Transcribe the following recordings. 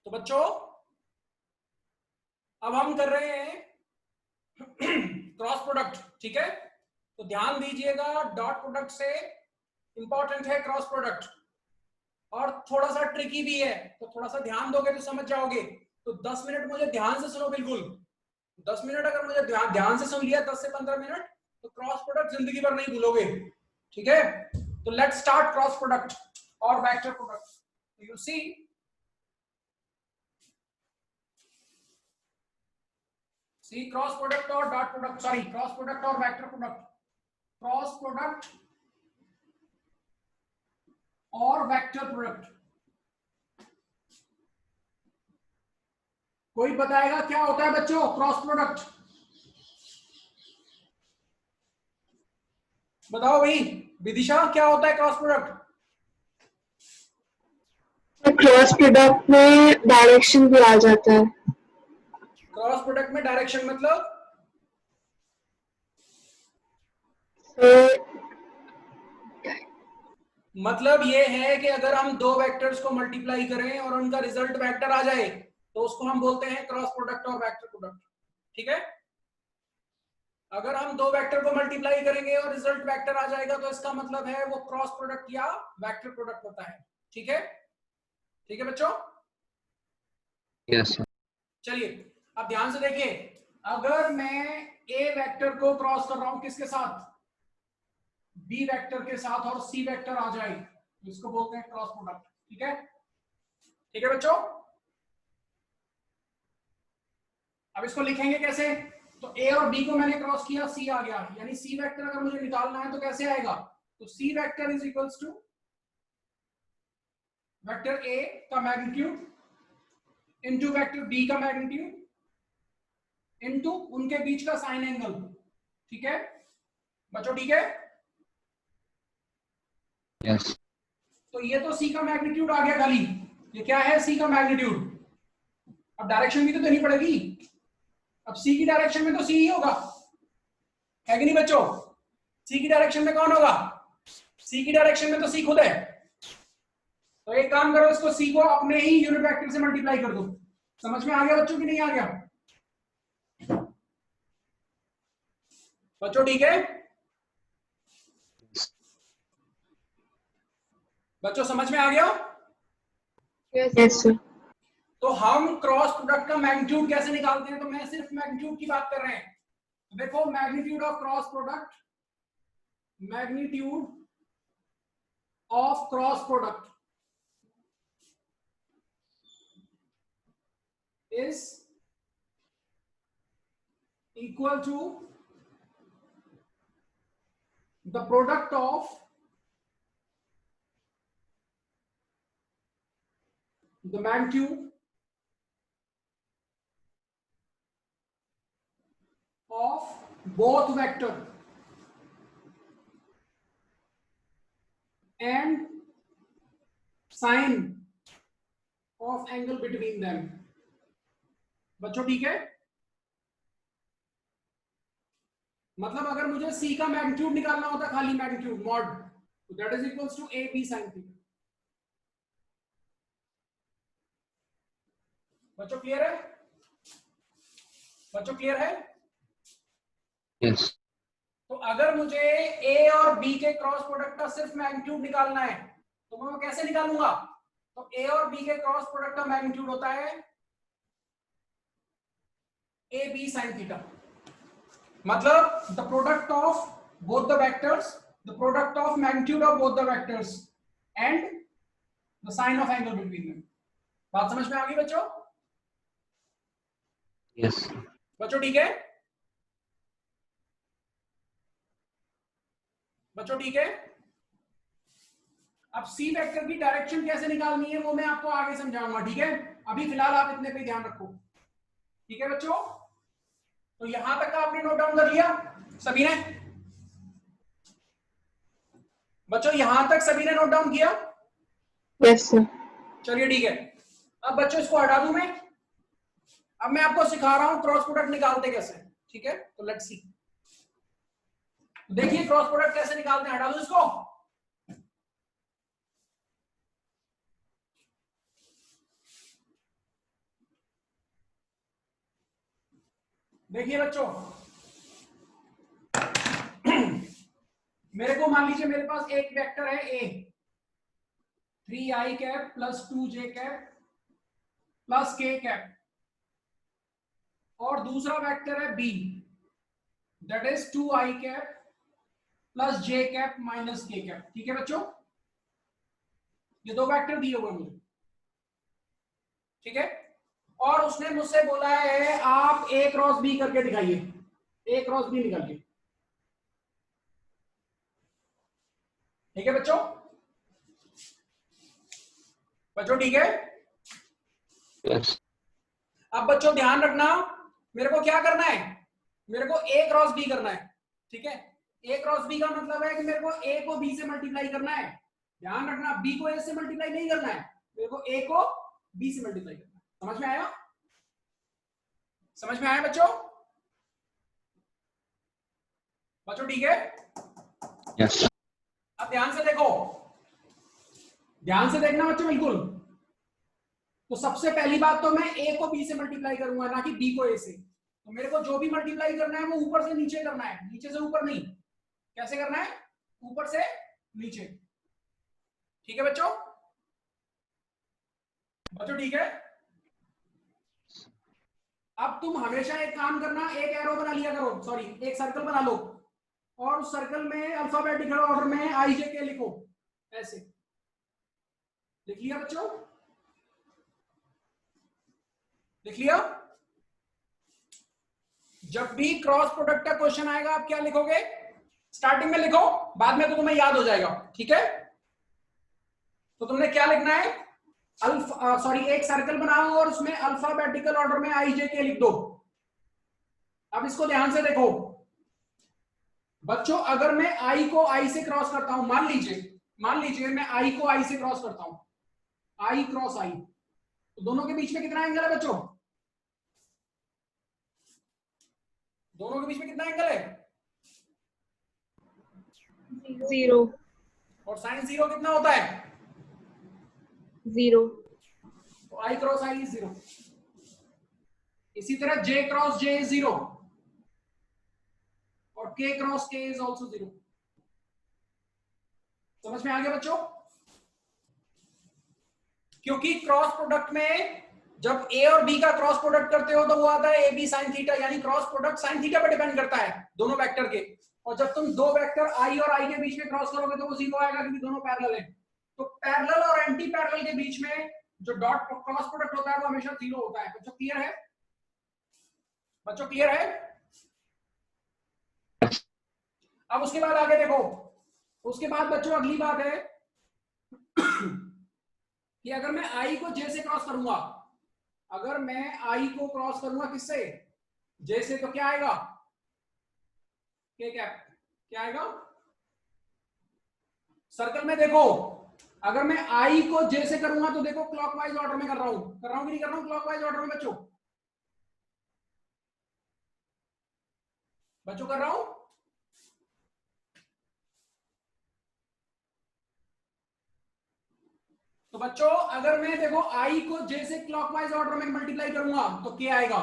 तो बच्चों अब हम कर रहे हैं क्रॉस प्रोडक्ट, ठीक है। तो ध्यान दीजिएगा, डॉट प्रोडक्ट से इंपॉर्टेंट है क्रॉस प्रोडक्ट, और थोड़ा सा ट्रिकी भी है, तो थोड़ा सा ध्यान दोगे तो समझ जाओगे। तो 10 मिनट मुझे ध्यान से सुनो, बिल्कुल 10 मिनट अगर मुझे ध्यान से सुन लिया, 10 से 15 मिनट, तो क्रॉस प्रोडक्ट जिंदगी भर नहीं भूलोगे, ठीक है। तो लेट्स स्टार्ट क्रॉस प्रोडक्ट और vector product. You see cross product और dot product, sorry cross product और वेक्टर प्रोडक्ट, क्रॉस प्रोडक्ट और वेक्टर प्रोडक्ट। कोई बताएगा क्या होता है बच्चों क्रॉस प्रोडक्ट? बताओ भाई, विदिशा क्या होता है क्रॉस प्रोडक्ट? क्रॉस प्रोडक्ट में डायरेक्शन भी आ जाता है। क्रॉस प्रोडक्ट में डायरेक्शन मतलब मतलब ये है कि अगर हम दो वेक्टर्स को मल्टीप्लाई करें और उनका रिजल्ट वेक्टर आ जाए तो उसको हम बोलते हैं क्रॉस प्रोडक्ट और वेक्टर प्रोडक्ट, ठीक है। अगर हम दो वेक्टर को मल्टीप्लाई करेंगे और रिजल्ट वेक्टर आ जाएगा तो इसका मतलब है वो क्रॉस प्रोडक्ट या वेक्टर प्रोडक्ट होता है, ठीक है। ठीक है बच्चों? Yes sir. चलिए अब ध्यान से देखिए, अगर मैं ए वेक्टर को क्रॉस कर रहा हूं किसके साथ? बी वेक्टर के साथ, और सी वेक्टर आ जाए, इसको बोलते हैं क्रॉस प्रोडक्ट, ठीक है। ठीक है बच्चों, अब इसको लिखेंगे कैसे? तो ए और बी को मैंने क्रॉस किया, सी आ गया, यानी सी वेक्टर अगर मुझे निकालना है तो कैसे आएगा? तो C vector is equals to vector A का मैग्नीट्यूड इनटू वेक्टर बी का मैग्नीट्यूड इनटू उनके बीच का साइन एंगल, ठीक है बच्चों, ठीक है। यस तो ये तो सी का मैग्नीट्यूड आ गया खाली, ये क्या है? सी का मैग्नीट्यूड। अब डायरेक्शन भी तो देनी पड़ेगी, अब सी की डायरेक्शन में तो सी ही होगा, है कि नहीं बच्चों? सी की डायरेक्शन में कौन होगा? सी की डायरेक्शन में तो सी खुद है। तो एक काम करो, इसको सी को अपने ही यूनिट वेक्टर से मल्टीप्लाई कर दो। समझ में आ गया बच्चों कि नहीं आ गया? बच्चों ठीक है? बच्चों समझ में आ गया? Yes sir. तो हम क्रॉस प्रोडक्ट का मैग्नीट्यूड कैसे निकालते हैं? तो मैं सिर्फ मैग्नीट्यूड की बात कर रहे हैं। देखो magnitude of cross product, magnitude of cross product is equal to the product of the magnitude of both vector and sine of angle between them। बच्चों ठीक है? मतलब अगर मुझे सी का मैग्नीट्यूड निकालना होता, खाली मैग्नीट्यूड मॉड, तो that is equals to A B sine theta. बच्चों क्लियर है? बच्चों क्लियर है? यस तो अगर मुझे ए और बी के क्रॉस प्रोडक्ट का सिर्फ मैग्नीट्यूड निकालना है तो मैं वो कैसे निकालूंगा? तो ए और बी के क्रॉस प्रोडक्ट का मैग्नीट्यूड होता है ए बी साइन थीटा। मतलब the product of both the vectors, the product of magnitude of both the vectors and the sine of angle between them. बात समझ में आ गई बच्चों? यस बच्चों ठीक है? बच्चों ठीक है? अब सी वेक्टर की डायरेक्शन कैसे निकालनी है वो मैं आपको आगे समझाऊंगा, ठीक है। अभी फिलहाल आप इतने पे ध्यान रखो, ठीक है बच्चों। तो यहां तक का आपने नोट डाउन कर लिया सभी ने? बच्चों यहां तक सभी ने नोट डाउन किया? Yes sir. चलिए ठीक है। अब बच्चों इसको हटा दूं मैं, अब मैं आपको सिखा रहा हूं क्रॉस प्रोडक्ट निकालते कैसे, ठीक है। तो लेट्स सी, देखिए क्रॉस प्रोडक्ट कैसे निकालते हैं। हटा दूं इसको? देखिए बच्चों, मेरे को मान लीजिए मेरे पास एक वेक्टर है A, 3i cap plus 2j cap plus k cap, और दूसरा वेक्टर है B, that is 2i cap plus j cap minus k cap. ठीक है बच्चों, ये दो वेक्टर दिए हुए मुझे, ठीक है। और उसने मुझसे बोला है आप a क्रॉस b करके दिखाइए, a क्रॉस b निकाल के। ठीक है बच्चों, बच्चों ठीक है। Yes. अब बच्चों ध्यान रखना, मेरे को क्या करना है, मेरे को a क्रॉस b करना है। ठीक है, a क्रॉस b का मतलब है कि मेरे को a को b से मल्टीप्लाई करना है। ध्यान रखना, b को a से मल्टीप्लाई नहीं करना है, मेरे को a को b से मल्टीप्लाई करना है। समझ में आया? समझ में आया बच्चों? बच्चों ठीक है। Yes. अब ध्यान से देखो, ध्यान से देखना बच्चों बिल्कुल। तो सबसे पहली बात तो मैं a को b से मल्टीप्लाई करूंगा, ना कि b को a से। तो मेरे को जो भी मल्टीप्लाई करना है वो ऊपर से नीचे करना है, नीचे से ऊपर नहीं। कैसे करना है? ऊपर से नीचे। ठीक है बच्चों? बच्चों ठीक है। अब तुम हमेशा एक काम करना, एक एरो बना लिया करो, सॉरी एक सर्कल बना लो, और उस सर्कल में अल्फाबेटिकल ऑर्डर में आई जे के लिखो। ऐसे लिख लिया बच्चों? लिख लिया? जब भी क्रॉस प्रोडक्ट का क्वेश्चन आएगा आप क्या लिखोगे? स्टार्टिंग में लिखो, बाद में तो तुम्हें याद हो जाएगा। ठीक है, तो तुमने क्या लिखना है, एक सर्कल बनाओ और उसमें अल्फाबेटिकल ऑर्डर में आई जे के लिख दो। अब इसको ध्यान से देखो बच्चों, अगर मैं आई को आई से क्रॉस करता हूं, मान लीजिए मैं आई को आई से क्रॉस करता हूं, आई क्रॉस आई, तो दोनों के बीच में कितना एंगल है बच्चों? दोनों के बीच में कितना एंगल है? 0 और साइन 0 कितना होता है? 0 तो आई क्रॉस आई इज 0। इसी तरह जे क्रॉस जे इज 0 और के क्रॉस के इज ऑल्सो 0। समझ में आ गया बच्चों? क्योंकि क्रॉस प्रोडक्ट में जब ए और बी का क्रॉस प्रोडक्ट करते हो तो वो आता है ए बी साइन थीटा, यानी क्रॉस प्रोडक्ट साइन थीटा पर डिपेंड करता है दोनों वेक्टर के। और जब तुम दो वेक्टर आई और आई के बीच में क्रॉस करोगे तो वो 0 आएगा, क्योंकि दोनों पैरेलल हैं। तो पैरेलल और एंटी पैरेलल के बीच में जो डॉट क्रॉस प्रोडक्ट होता है वो हमेशा 0 होता है। बच्चों क्लियर है? बच्चों क्लियर है? अब उसके बाद आगे देखो, उसके बाद बच्चों अगली बात है कि अगर मैं आई को जे से क्रॉस करूंगा, अगर मैं आई को क्रॉस करूंगा किससे? जे से, तो क्या आएगा? के कैप। क्या आएगा? सर्कल में देखो, अगर मैं आई को जे से करूंगा तो देखो क्लॉकवाइज ऑर्डर में कर रहा हूं कि नहीं कर रहा हूं? क्लॉकवाइज ऑर्डर में बच्चों, बच्चों कर रहा हूं। तो बच्चों अगर मैं देखो आई को जे से क्लॉकवाइज ऑर्डर में मल्टीप्लाई करूंगा तो क्या आएगा,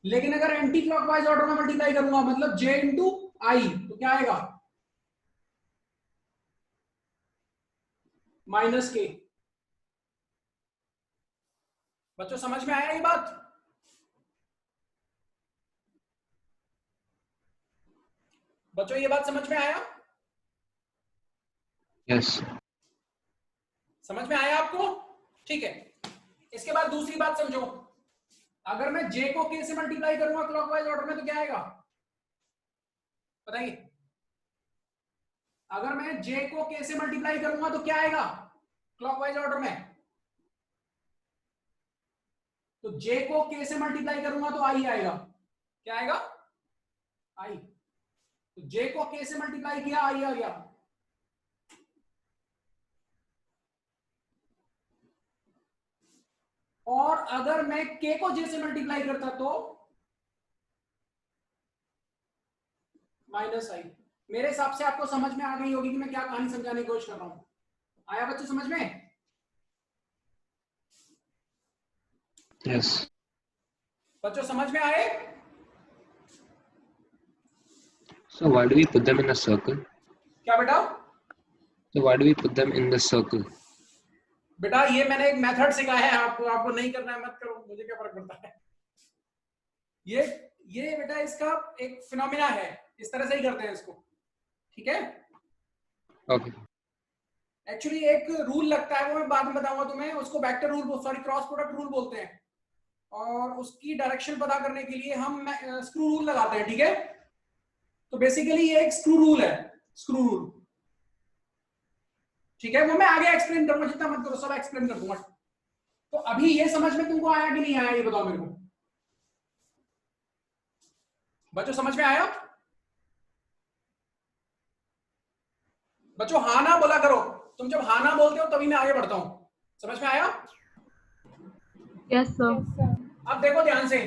लेकिन अगर एंटी क्लॉकवाइज ऑर्डर में मल्टीप्लाई करूंगा मतलब जे इंटू आई, तो क्या आएगा? माइनस के। बच्चों समझ में आया ये बात? बच्चों ये बात समझ में आया? Yes. समझ में आया आपको? ठीक है, इसके बाद दूसरी बात समझो, अगर मैं जे को के से मल्टीप्लाई करूंगा क्लॉकवाइज ऑर्डर में तो क्या आएगा बताइए? अगर मैं जे को के से मल्टीप्लाई करूंगा तो क्या आएगा क्लॉकवाइज ऑर्डर में? तो जे को के से मल्टीप्लाई करूंगा तो आई आएगा। क्या आएगा? आई। तो जे को के से मल्टीप्लाई किया, आई आ गया। और अगर मैं के को जे से मल्टीप्लाई करता तो माइनस आई। मेरे हिसाब से आपको समझ में आ गई होगी कि मैं क्या कहानी समझाने की कोशिश कर रहा हूं। आया बच्चों समझ में? Yes. बच्चों समझ में आए? So why do we put them in a circle? क्या बेटा? So why do we put them in the circle? बेटा ये मैंने एक मेथड सिखाया है आपको, आपको नहीं करना है मत करो, मुझे क्या फर्क पड़ता है। ये बेटा इसका एक फिनोमिना है, इस तरह से ही करते हैं इसको, ठीक है? Okay. एक्चुअली एक रूल लगता है, वो मैं बाद में बताऊंगा तुम्हें, उसको vector rule sorry cross product rule बोलते हैं, और उसकी डायरेक्शन पता करने के लिए हम स्क्रू रूल लगाते हैं, ठीक है? तो बेसिकली ये एक स्क्रू रूल है, स्क्रू रूल, ठीक है? वो मैं आगे एक्सप्लेन करूंगा, जितना मत करो, सब एक्सप्लेन कर दूंगा। तो अभी ये समझ में तुमको आया कि नहीं आया, ये बताओ मेरे को बच्चों, समझ में आया? बच्चों हाँ ना बोला करो, तुम जब हाँ ना बोलते हो तभी मैं आगे बढ़ता हूं। समझ में आया? Yes sir. अब देखो ध्यान से,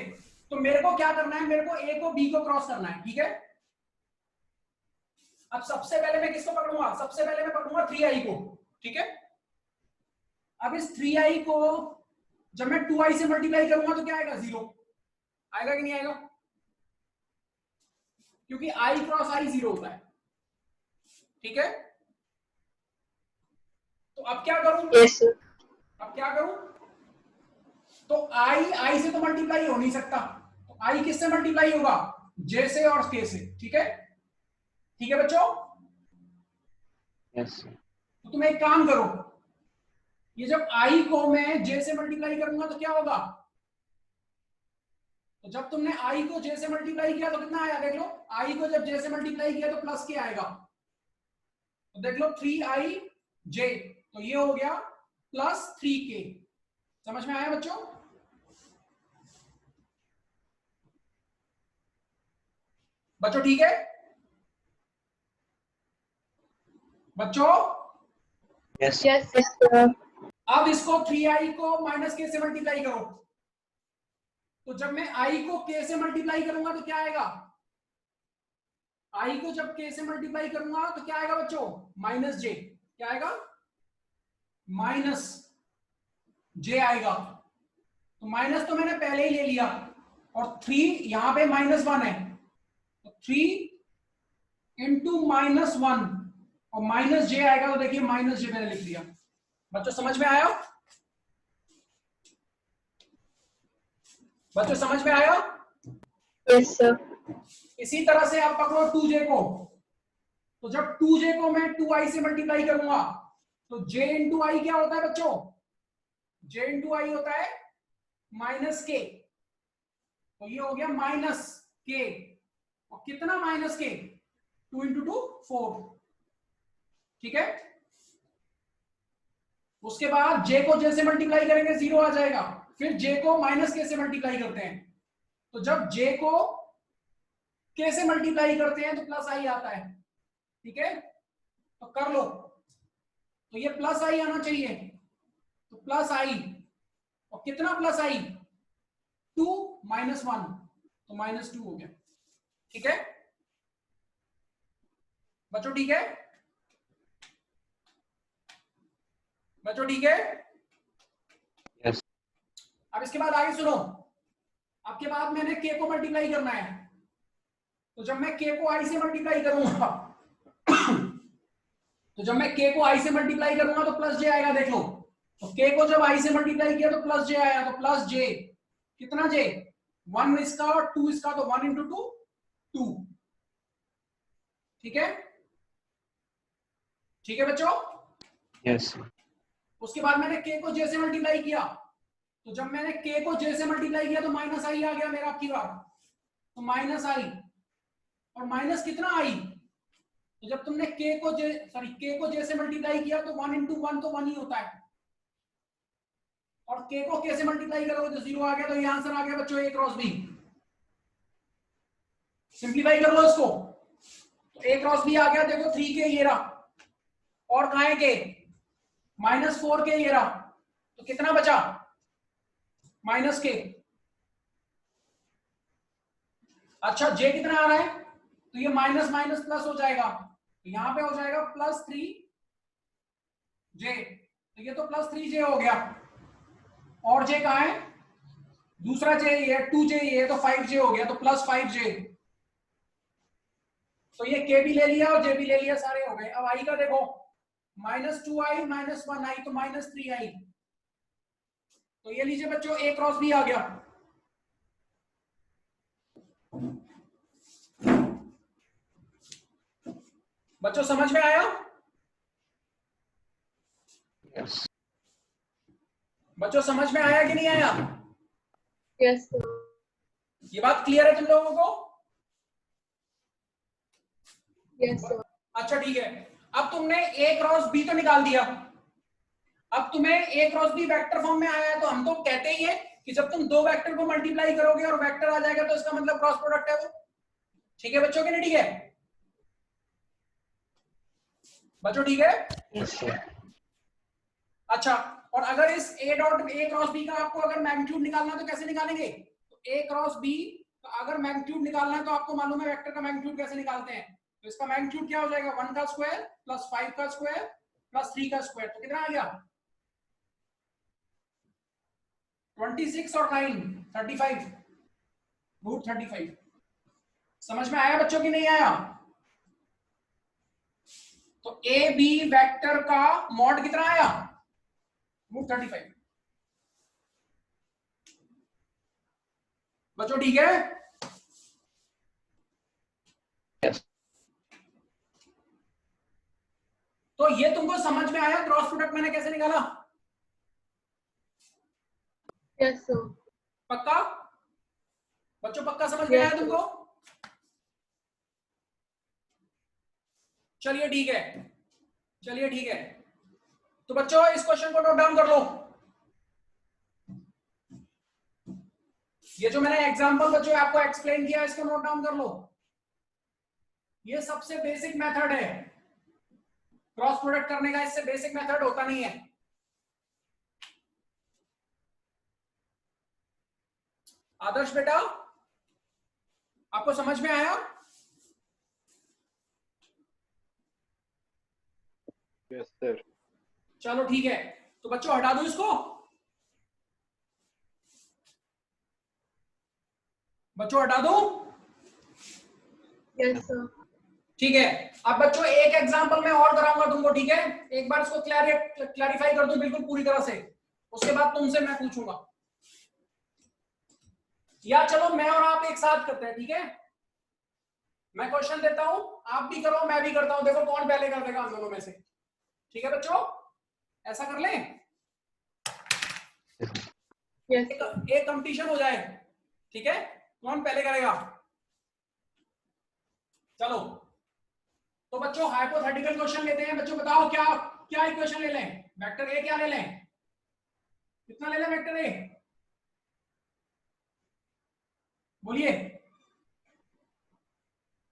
तो मेरे को क्या करना है, मेरे को ए को बी को क्रॉस करना है, ठीक है? अब सबसे पहले मैं किसको पकड़ूंगा? सबसे पहले मैं पकड़ूंगा 3i को, ठीक है? अब इस 3i को जब मैं 2i से मल्टीप्लाई करूंगा तो क्या आएगा? 0 आएगा कि नहीं आएगा? क्योंकि i क्रॉस i 0 होता है, ठीक है? तो अब क्या करूं? Yes sir. अब क्या करूं? तो i से तो मल्टीप्लाई हो नहीं सकता, तो i किससे मल्टीप्लाई होगा? j से और k से, ठीक है? ठीक है बच्चों? Yes. तो तुम एक काम करो, ये जब i को मैं j से मल्टीप्लाई करूंगा तो क्या होगा? तो जब तुमने i को j से मल्टीप्लाई किया तो कितना आया? देख लो, i को जब j से मल्टीप्लाई किया तो प्लस k आएगा, तो देख लो 3i j, तो ये हो गया प्लस 3k। समझ में आया बच्चों? बच्चों ठीक है? बच्चों Yes. Yes sir. अब इसको 3i को माइनस k से मल्टीप्लाई करो, तो जब मैं i को k से मल्टीप्लाई करूंगा तो क्या आएगा? i को जब k से मल्टीप्लाई करूंगा तो क्या आएगा बच्चों? Minus j। क्या आएगा? माइनस j आएगा। तो माइनस तो मैंने पहले ही ले लिया, और 3 यहां पे -1 है, तो 3 इंटू -1 और माइनस j आएगा, तो देखिए माइनस j मैंने लिख दिया। बच्चों समझ में आया? बच्चों समझ में आया? Yes sir. इसी तरह से आप पकड़ो 2j को, तो जब 2j को मैं 2i से मल्टीप्लाई करूंगा तो j इंटू आई क्या होता है बच्चों? j इंटू आई होता है माइनस k, तो ये हो गया माइनस k, और कितना माइनस k? 2 इंटू 2 4, ठीक है? उसके बाद j को j से मल्टीप्लाई करेंगे 0 आ जाएगा, फिर j को माइनस k से मल्टीप्लाई करते हैं, तो जब j को k से मल्टीप्लाई करते हैं तो प्लस i आता है, ठीक है? तो कर लो, तो ये प्लस i आना चाहिए, तो प्लस i, और कितना प्लस i? 2 -1, तो -2 हो गया, ठीक है बच्चों? ठीक है बच्चों? ठीक है? Yes. अब इसके बाद आगे सुनो, अब के बाद मैंने k को मल्टीप्लाई करना है, तो जब मैं k को i से मल्टीप्लाई करूंगा तो जब मैं k को i से मल्टीप्लाई करूंगा तो प्लस j आएगा, देख लो, तो k को जब i से मल्टीप्लाई किया तो प्लस j आया, तो प्लस j, कितना j? 1 इसका और 2 इसका, तो 1 इंटू 2 2, ठीक है? ठीक है बच्चों? Yes. उसके बाद मैंने k को j से मल्टीप्लाई किया, तो जब मैंने k को j से मल्टीप्लाई किया तो माइनस i आ गया मेरा आपकी बार, तो माइनस i, और माइनस कितना i? तो जब तुमने k को j से मल्टीप्लाई किया तो 1 इंटू 1 तो 1 ही होता है, और k को k से मल्टीप्लाई करोगे तो 0 आ गया, तो ये आंसर आ गया बच्चों a क्रॉस b। सिंप्लीफाई कर लो इसको, तो a क्रॉस b आ गया, देखो 3k ये रहा, और कहां है k? -4k ये रहा, तो कितना बचा? -k। अच्छा j कितना आ रहा है? तो ये माइनस माइनस प्लस हो जाएगा, तो यहां पे हो जाएगा +3j, तो ये तो +3j हो गया, और j कहां है? दूसरा j ये 2j ये, तो 5j हो गया, तो +5j, तो ये के भी ले लिया और जे भी ले लिया, सारे हो गए। अब आई का देखो, -2i -1i तो -3i, तो ये लीजिए बच्चों a क्रॉस b आ गया। बच्चों समझ में आया? Yes. बच्चों समझ में आया कि नहीं आया? Yes, sir. ये बात क्लियर है तुम लोगों को? Yes, sir. अच्छा ठीक है। अब तुमने a क्रॉस b तो निकाल दिया, अब तुम्हें a cross b vector form में आया है, तो हम तो कहते ही है कि जब तुम दो वेक्टर को मल्टीप्लाई करोगे और वेक्टर आ जाएगा तो इसका मतलब क्रॉस प्रोडक्ट है वो। ठीक है बच्चों कि नहीं? ठीक है बच्चों, ठीक है? Yes, sir. अच्छा, और अगर इस a dot a cross b का आपको अगर मैग्नीट्यूड निकालना है तो कैसे निकालेंगे? तो a क्रॉस b का अगर मैग्नीट्यूड निकालना है तो आपको मालूम है वेक्टर का मैग्नीट्यूड कैसे निकालते हैं। तो इसका मैग्नीट्यूड क्या हो जाएगा? 1 का स्क्वायर प्लस 5 का स्क्वायर प्लस 3 का स्क्वायर, तो कितना आ गया? 26 और 9 35, रूट 35। समझ में आया बच्चों कि नहीं आया? तो ए बी वेक्टर का मॉड कितना आया? रूट 35। बच्चों ठीक है? Yes. तो ये तुमको समझ में आया क्रॉस प्रोडक्ट मैंने कैसे निकाला? Yes, sir. पक्का बच्चों, पक्का समझ में Yes, आया sir. तुमको? चलिए ठीक है, चलिए ठीक है। तो बच्चों इस क्वेश्चन को नोट डाउन कर लो। ये जो मैंने एग्जांपल बच्चों आपको एक्सप्लेन किया इसको नोट डाउन कर लो। ये सबसे बेसिक मेथड है क्रॉस प्रोडक्ट करने का, इससे बेसिक मेथड होता नहीं है। आदर्श बेटा आपको समझ में आया? Yes sir. चलो ठीक है, तो बच्चों हटा दो इसको। बच्चों हटा दो। Yes, sir. ठीक है, अब बच्चों एक एग्जांपल मैं और कराऊंगा तुमको, ठीक है? एक बार इसको क्लैरिफाई कर दो बिल्कुल पूरी तरह से, उसके बाद तुमसे मैं पूछूंगा। या चलो मैं और आप एक साथ करते हैं, ठीक है? मैं क्वेश्चन देता हूं, आप भी करो मैं भी करता हूं, देखो कौन पहले कर देगा हम दोनों में से। ठीक है बच्चों, ऐसा कर लें? Yes, sir. एक कंपटीशन हो जाए, ठीक है? कौन पहले करेगा? चलो तो बच्चों हाइपोथेटिकल क्वेश्चन लेते हैं। बच्चों बताओ क्या क्या इक्वेशन ले लें? वेक्टर ए क्या ले लें? कितना ले लें वेक्टर ए? बोलिए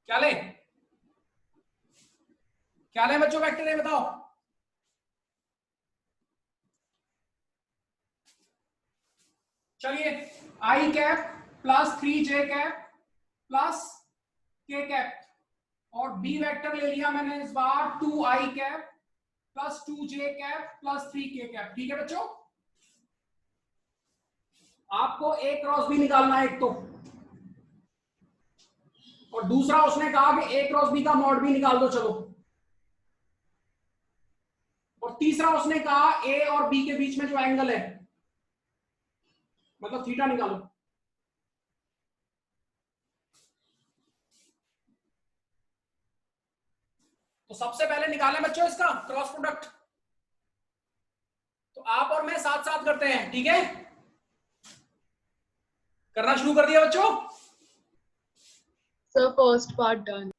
क्या ले? क्या ले बच्चों वेक्टर ए बताओ? चलिए I cap plus 3j cap plus K cap, और बी वेक्टर ले लिया मैंने इस बार 2i cap plus 2j cap plus 3k cap. ठीक है बच्चों, आपको ए क्रॉस बी निकालना है एक तो, और दूसरा उसने कहा कि ए क्रॉस बी का मॉड भी निकाल दो चलो, और तीसरा उसने कहा ए और बी के बीच में जो एंगल है मतलब थीटा निकालो। तो सबसे पहले निकालें बच्चों इसका क्रॉस प्रोडक्ट। तो आप और मैं साथ साथ करते हैं, ठीक है? करना शुरू कर दिया बच्चों? Sir, first part done.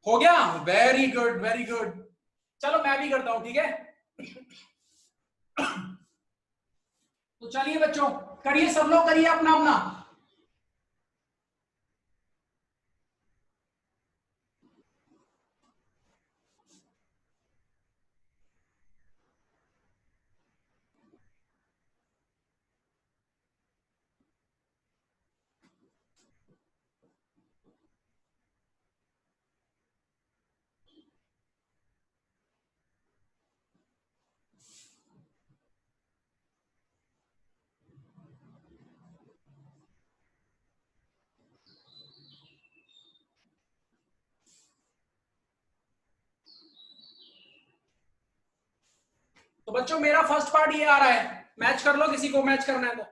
हो गया, वेरी गुड वेरी गुड। चलो मैं भी करता हूं, ठीक है? तो चलिए बच्चों करिए, सब लोग करिए अपना अपना। तो बच्चों मेरा फर्स्ट पार्ट ये आ रहा है, मैच कर लो, किसी को मैच करना है तो।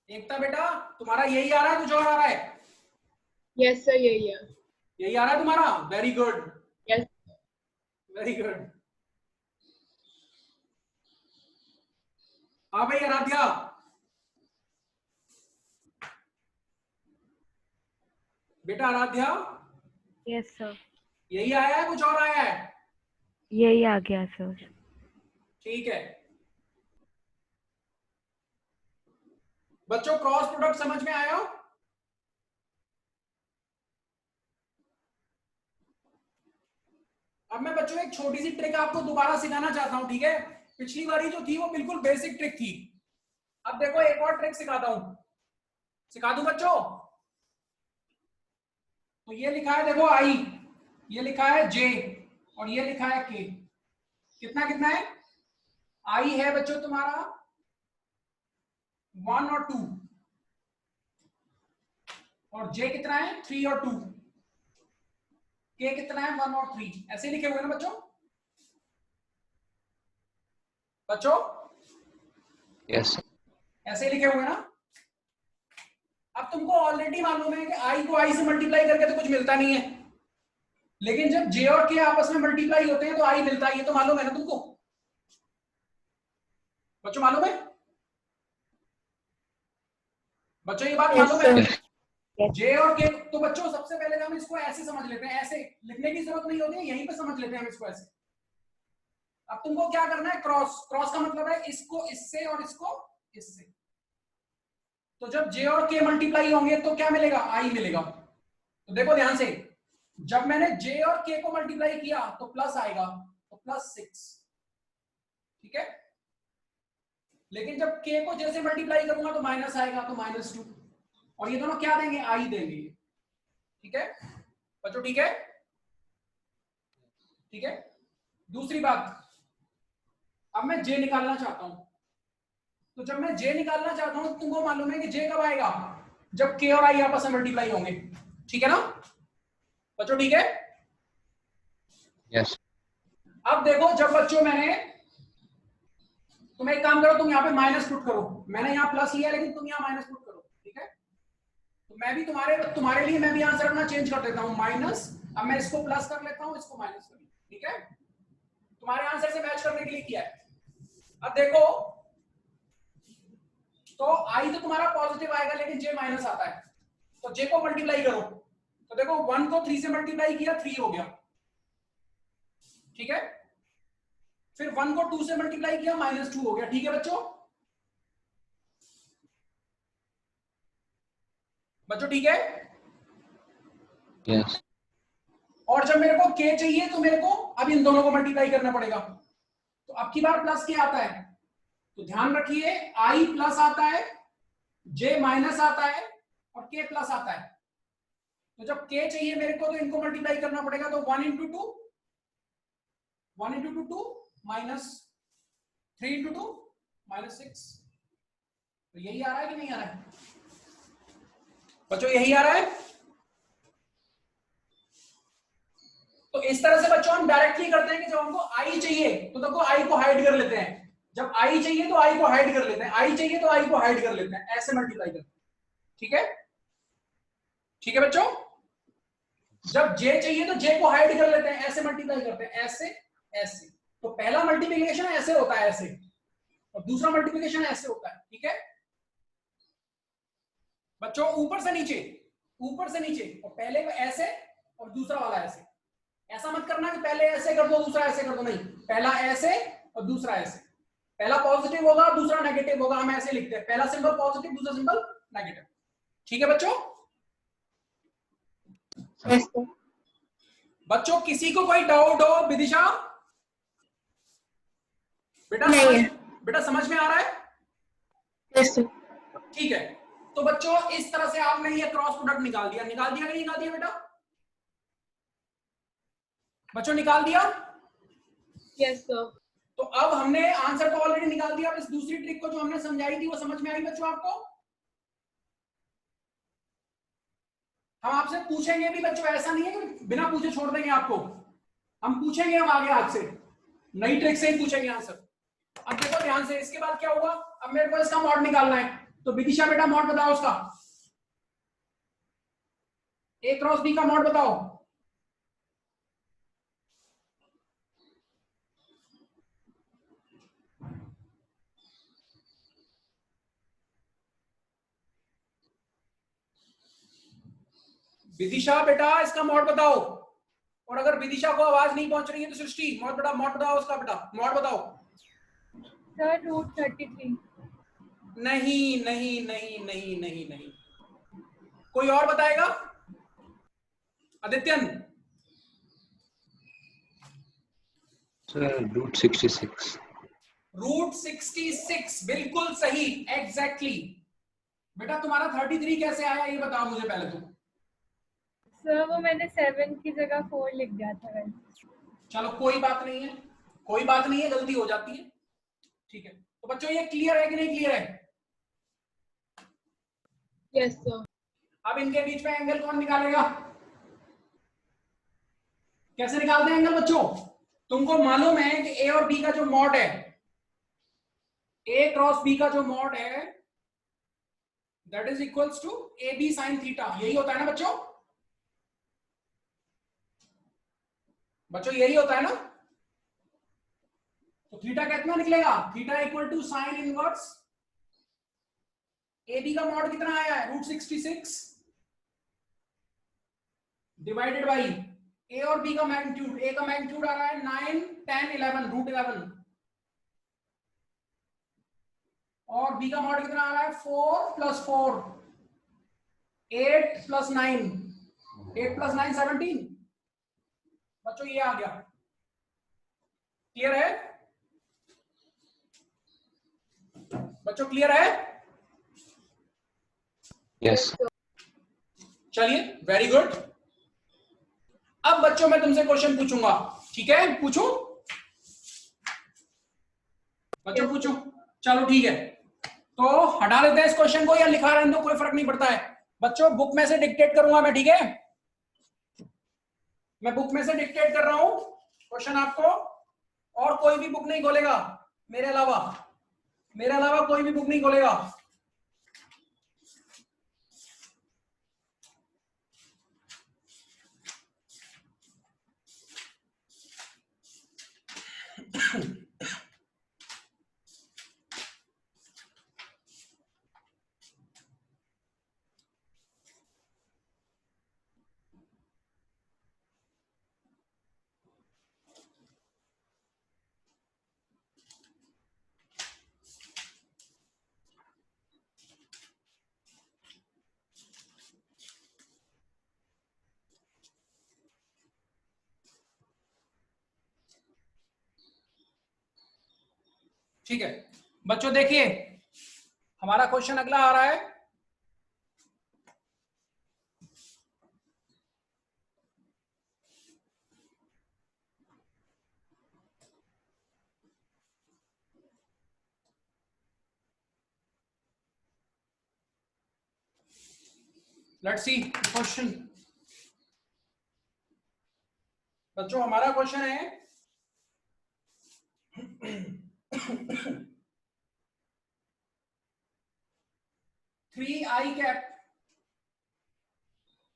एकता बेटा तुम्हारा यही आ रहा है, कुछ और आ रहा है? यस सर, यही है। यही आ रहा है तुम्हारा, very good, yes. Very good. हाँ भाई आराध्या, बेटा आराध्या यस सर, यही आया है, कुछ और आया है? यही आ गया सर। ठीक है बच्चों, क्रॉस प्रोडक्ट समझ में आया? अब मैं बच्चों एक छोटी सी ट्रिक आपको दोबारा सिखाना चाहता हूं, ठीक है? पिछली बारी जो थी वो बिल्कुल बेसिक ट्रिक थी। अब देखो एक और ट्रिक सिखाता हूं, सिखा दूं बच्चों? तो ये लिखा है देखो आई, ये लिखा है जे, और ये लिखा है के। कितना कितना है? आई है बच्चों तुम्हारा 1 और 2, और जे कितना है 3 और 2, के कितना है 1 और 3। ऐसे लिखे हुए ना बच्चों? बच्चों Yes. ऐसे लिखे हुए ना? अब तुमको ऑलरेडी मालूम है कि आई को आई से मल्टीप्लाई करके तो कुछ मिलता नहीं है, लेकिन जब जे और के आपस में मल्टीप्लाई होते हैं तो आई मिलता है, ये तो मालूम है ना तुमको? बच्चों मालूम है? बच्चों ये बात मालूम है? जे और के, तो बच्चों सबसे पहले हम इसको ऐसे समझ लेते हैं, ऐसे लिखने की जरूरत नहीं होती है, यहीं पे समझ लेते हैं हम इसको ऐसे। अब तुमको क्या करना है, क्रॉस, क्रॉस का मतलब है इसको इससे और इसको इससे। तो जब जे और के मल्टीप्लाई होंगे तो क्या मिलेगा? आई मिलेगा। तो देखो ध्यान से, जब मैंने जे और के को मल्टीप्लाई किया तो प्लस आएगा, तो +6, ठीक है? लेकिन जब के को जैसे मल्टीप्लाई करूंगा तो माइनस आएगा, तो -2, और ये दोनों क्या देंगे? आई देंगे, ठीक है बच्चों? ठीक है, ठीक है। दूसरी बात, अब मैं जे निकालना चाहता हूं, तो जब मैं जे निकालना चाहता हूं तुमको मालूम है कि जे कब आएगा? जब के और आई आपस में मल्टीप्लाई होंगे, ठीक है ना बच्चों? ठीक है। Yes. अब देखो, जब बच्चों मैंने, तुम एक काम करो, तुम यहाँ पे माइनस पुट करो, मैंने यहाँ प्लस लिया लेकिन तुम यहाँ माइनस पुट करो, ठीक है? तो मैं भी तुम्हारे लिए मैं भी आंसर अपना चेंज कर देता हूँ, माइनस, अब मैं इसको प्लस कर लेता हूँ, इसको माइनस कर लेता हूँ, ठीक है? तुम्हारे आंसर से मैच करने के लिए किया है। अब देखो, तो आई तो तुम्हारा पॉजिटिव आएगा लेकिन जे माइनस आता है, तो जे को मल्टीप्लाई करो, तो देखो 1 को 3 से मल्टीप्लाई किया, 3 हो गया, ठीक है? फिर 1 को 2 से मल्टीप्लाई किया, -2 हो गया, ठीक है बच्चों? बच्चों ठीक है? Yes. और जब मेरे को के चाहिए तो मेरे को अब इन दोनों को मल्टीप्लाई करना पड़ेगा, तो अब की बार प्लस के आता है, तो ध्यान रखिए आई प्लस आता है, जे माइनस आता है, और के प्लस आता है। तो जब के चाहिए मेरे को तो इनको मल्टीप्लाई करना पड़ेगा, तो 1 × 2 1 × 2 2 -3 × 2 -6। तो यही आ रहा है कि नहीं आ रहा है बच्चों? यही आ रहा है। तो इस तरह से बच्चों हम डायरेक्टली करते हैं कि जब हमको आई चाहिए तो देखो आई को हाइड कर लेते हैं, जब आई चाहिए तो आई को हाइड कर लेते हैं, आई चाहिए तो आई को हाइड कर लेते हैं, ऐसे मल्टीप्लाई करते हैं, ठीक है? ठीक है बच्चों? जब जे चाहिए तो जे को हाइड कर लेते हैं, ऐसे मल्टीप्लाई करते हैं, ऐसे ऐसे। तो पहला मल्टीप्लिकेशन ऐसे होता है, ऐसे, और दूसरा मल्टीप्लिकेशन ऐसे होता है, ठीक है बच्चों? ऊपर से नीचे, ऊपर से नीचे, और पहले को ऐसे और दूसरा वाला ऐसे। ऐसा मत करना कि पहले ऐसे कर दो दूसरा ऐसे कर दो, नहीं, पहला ऐसे और दूसरा ऐसे। पहला पॉजिटिव होगा दूसरा नेगेटिव होगा, हम ऐसे लिखते हैं, पहला सिंबल पॉजिटिव दूसरा सिंबल नेगेटिव, ठीक है बच्चों? Yes sir. बच्चों किसी को कोई डाउट हो? विदिशा बेटा नहीं है। बेटा समझ में आ रहा है? Yes sir. ठीक है। तो बच्चों इस तरह से आपने ये क्रॉस प्रोडक्ट निकाल दिया, निकाल दिया कि नहीं निकाल दिया बेटा? बच्चों निकाल दिया? Yes sir. तो अब हमने आंसर तो ऑलरेडी निकाल दिया। अब इस दूसरी ट्रिक को जो हमने समझाई थी वो समझ में आई बच्चों आपको? हम आपसे पूछेंगे भी बच्चों, ऐसा नहीं है कि बिना पूछे छोड़ देंगे आपको, हम पूछेंगे हम आगे आपसे नई ट्रिक से ही पूछेंगे आंसर। अब देखो ध्यान से, इसके बाद क्या हुआ, अब मेरे को इसका मॉड निकालना है, तो विदिशा बेटा मॉड बताओ उसका, ए क्रॉस बी का मॉड बताओ। विदिशा बेटा इसका मॉड बताओ, और अगर विदिशा को आवाज नहीं पहुंच रही है तो सृष्टि मॉड बताओ उसका बेटा, मॉड बताओ। Sir root 33। नहीं नहीं नहीं नहीं नहीं नहीं, कोई और बताएगा? आदित्यन? Sir root 66। रूट 66 बिल्कुल सही, एग्जैक्टली। बेटा तुम्हारा 33 कैसे आया ये बताओ मुझे पहले तुम। सर वो मैंने 7 की जगह 4 लिख दिया था वैसे। चलो कोई बात नहीं है, कोई बात नहीं है, गलती हो जाती है, ठीक है। तो बच्चों ये क्लियर है कि नहीं क्लियर है? Yes sir. अब इनके बीच में एंगल कौन निकालेगा? कैसे निकालते हैं एंगल बच्चों? तुमको मालूम है कि ए और बी का जो मॉड है, ए क्रॉस बी का जो मॉड है that is equals to A B sine theta, यही होता है ना बच्चों? बच्चों यही होता है ना? तो थीटा कितना निकलेगा? Theta equal to sine inverse A B का मॉड कितना आया है? रूट 66 डिवाइडेड बाई ए और बी का मैग्नीट्यूड, ए का मैग्नीट्यूड आ रहा है 9 10 11 रूट 11, और बी का मॉड कितना आ रहा है? 4 प्लस 4 8 प्लस 9 8 प्लस 9 17। बच्चों ये आ गया, क्लियर है बच्चों? क्लियर है? यस। चलिए वेरी गुड। अब बच्चों मैं तुमसे क्वेश्चन पूछूंगा, ठीक है? पूछूं बच्चों? पूछूं? चलो ठीक है, तो हटा लेते हैं इस क्वेश्चन को या लिखा रहने दो, कोई फर्क नहीं पड़ता है। बच्चों बुक में से डिक्टेट करूंगा मैं, ठीक है? मैं बुक में से डिक्टेट कर रहा हूं क्वेश्चन आपको, और कोई भी बुक नहीं खोलेगा मेरे अलावा, मेरे अलावा कोई भी बुक नहीं खोलेगा। ठीक है बच्चों, देखिए हमारा क्वेश्चन अगला आ रहा है। Let's see question. बच्चों हमारा क्वेश्चन है 3i cap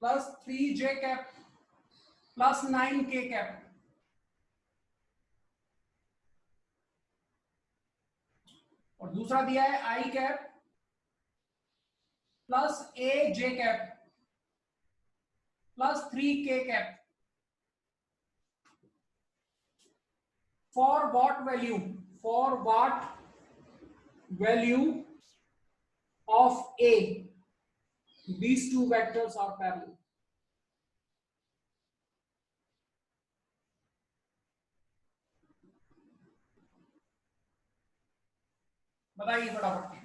plus 3j cap plus 9k cap, और दूसरा दिया है i cap plus aj cap plus 3k cap. For what value of A these two vectors are parallel? बताइए फटाफट।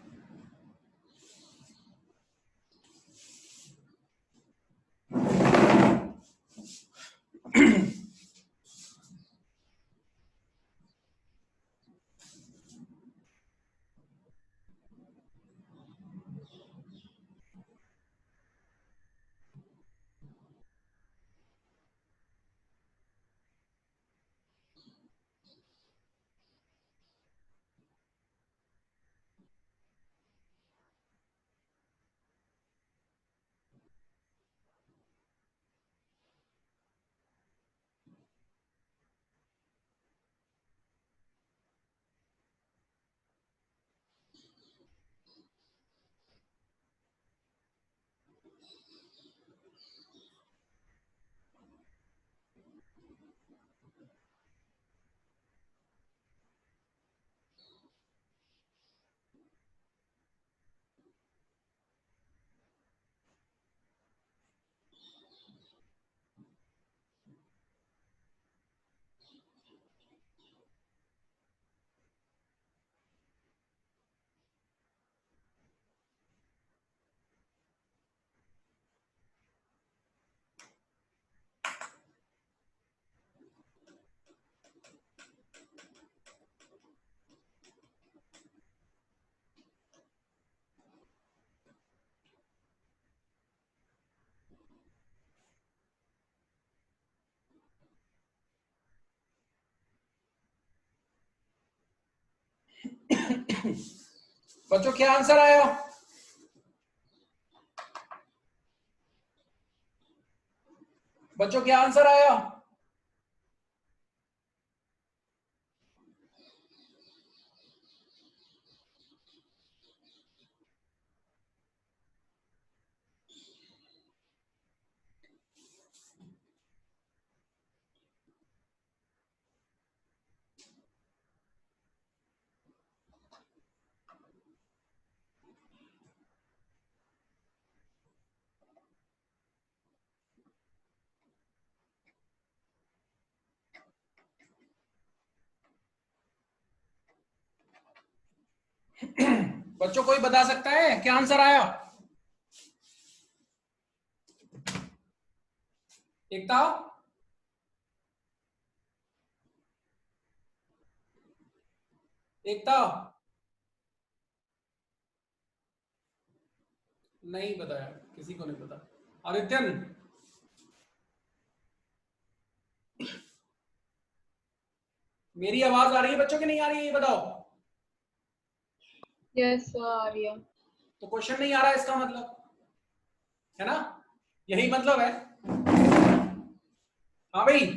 बच्चों क्या आंसर आया? बच्चों क्या आंसर आया? बच्चों कोई बता सकता है क्या आंसर आया? एकता, एकता नहीं बताया, किसी को नहीं पता। आदित्यन, मेरी आवाज आ रही है बच्चों की नहीं आ रही है, ये बताओ। यस सर, आ रही है। तो क्वेश्चन नहीं आ रहा है इसका मतलब है ना, यही मतलब है। हाँ भाई,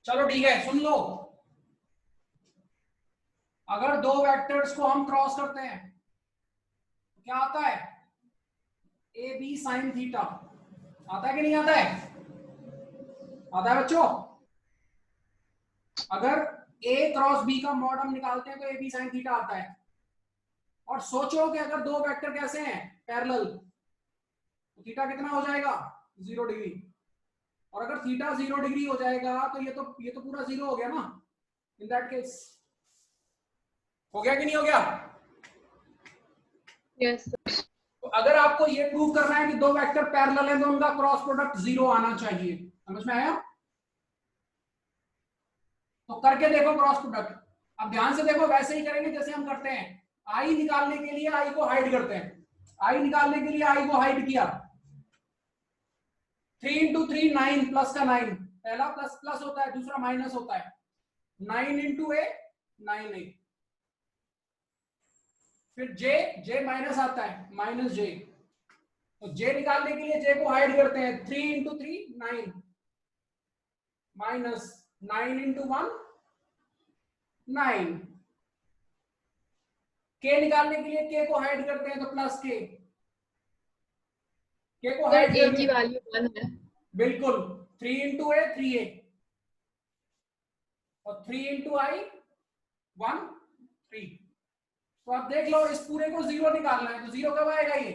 चलो ठीक है, सुन लो। अगर दो वेक्टर्स को हम क्रॉस करते हैं तो क्या आता है? A B sine theta. आता है कि नहीं आता है? आता है बच्चों। अगर ए क्रॉस बी का मॉड हम निकालते हैं तो ए बी साइन थीटा आता है। और सोचो कि अगर दो वेक्टर कैसे हैं, पैरेलल, तो थीटा कितना हो जाएगा? 0 डिग्री। और अगर थीटा 0 डिग्री हो जाएगा तो ये तो पूरा 0 हो गया ना। इन दैट केस हो गया कि नहीं हो गया? Yes sir. तो अगर आपको ये प्रूव करना है कि दो वेक्टर पैरेलल हैं तो उनका क्रॉस प्रोडक्ट 0 आना चाहिए। समझ में आया? तो करके देखो क्रॉस प्रोडक्ट। अब ध्यान से देखो, वैसे ही करेंगे जैसे हम करते हैं। आई निकालने के लिए आई को हाइड करते हैं। आई निकालने के लिए आई को हाइड किया। 3 इंटू 3 9 प्लस का 9। पहला प्लस प्लस होता है, दूसरा माइनस होता है। 9 इंटू ए 9 ए। फिर जे माइनस आता है, माइनस जे। तो जे निकालने के लिए जे को हाइड करते हैं। 3 इंटू 3 9 माइनस 9 इंटू 1 9। के निकालने के लिए के को हाइड करते हैं तो प्लस के को सर हाइड ए करके की वैल्यू 1 है। बिल्कुल। 3 इंटू ए 3a और 3 इंटू आई 1 3। तो आप देख लो, इस पूरे को 0 निकालना है तो 0 कब आएगा? ये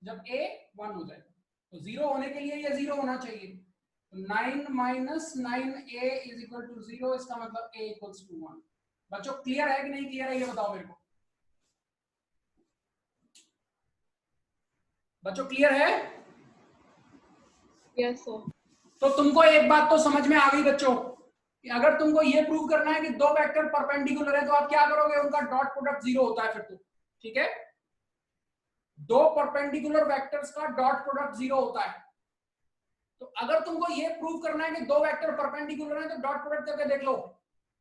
जब a 1 हो जाए। तो 0 होने के लिए ये 0 होना चाहिए। तो 9 minus 9a is equal to 0। इसका मतलब a इक्वल्स टू 1। बच्चों क्लियर है कि नहीं क्लियर है, ये बताओ मेरे को। बच्चों क्लियर है? Yes sir. तो तुमको एक बात तो समझ में आ गई बच्चों कि अगर तुमको ये प्रूव करना है कि दो वेक्टर परपेंडिकुलर है तो आप क्या करोगे? उनका डॉट प्रोडक्ट 0 होता है फिर तो। ठीक है, दो परपेंडिकुलर वेक्टर्स का डॉट प्रोडक्ट 0 होता है। तो अगर तुमको ये प्रूव करना है कि दो वेक्टर परपेंडिकुलर हैं तो डॉट प्रोडक्ट करके देख लो।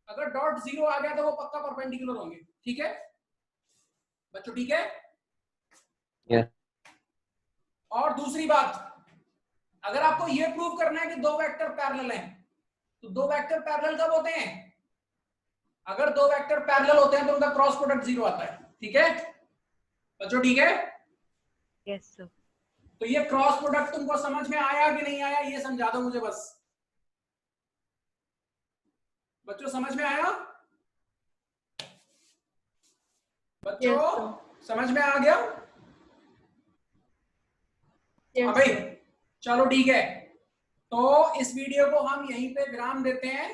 अगर डॉट 0 आ गया तो वो पक्का परपेंडिकुलर होंगे। ठीक है बच्चों, ठीक है? Yeah. और दूसरी बात, अगर आपको ये प्रूव करना है कि दो वेक्टर पैरेलल हैं तो दो वेक्टर पैरेलल कब होते हैं? अगर दो वेक्टर पैरेलल होते हैं तो उनका क्रॉस प्रोडक्ट 0 आता है। ठीक है बच्चों, ठीक है? Yes sir. तो ये क्रॉस प्रोडक्ट तुमको समझ में आया कि नहीं आया, ये समझा दो मुझे बस। बच्चों समझ में आया? बच्चों समझ में आ गया? हाँ भाई, चलो ठीक है। तो इस वीडियो को हम यहीं पे विराम देते हैं।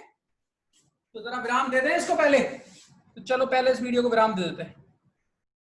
तो जरा विराम दे दें इसको पहले। तो चलो पहले इस वीडियो को विराम दे देते हैं।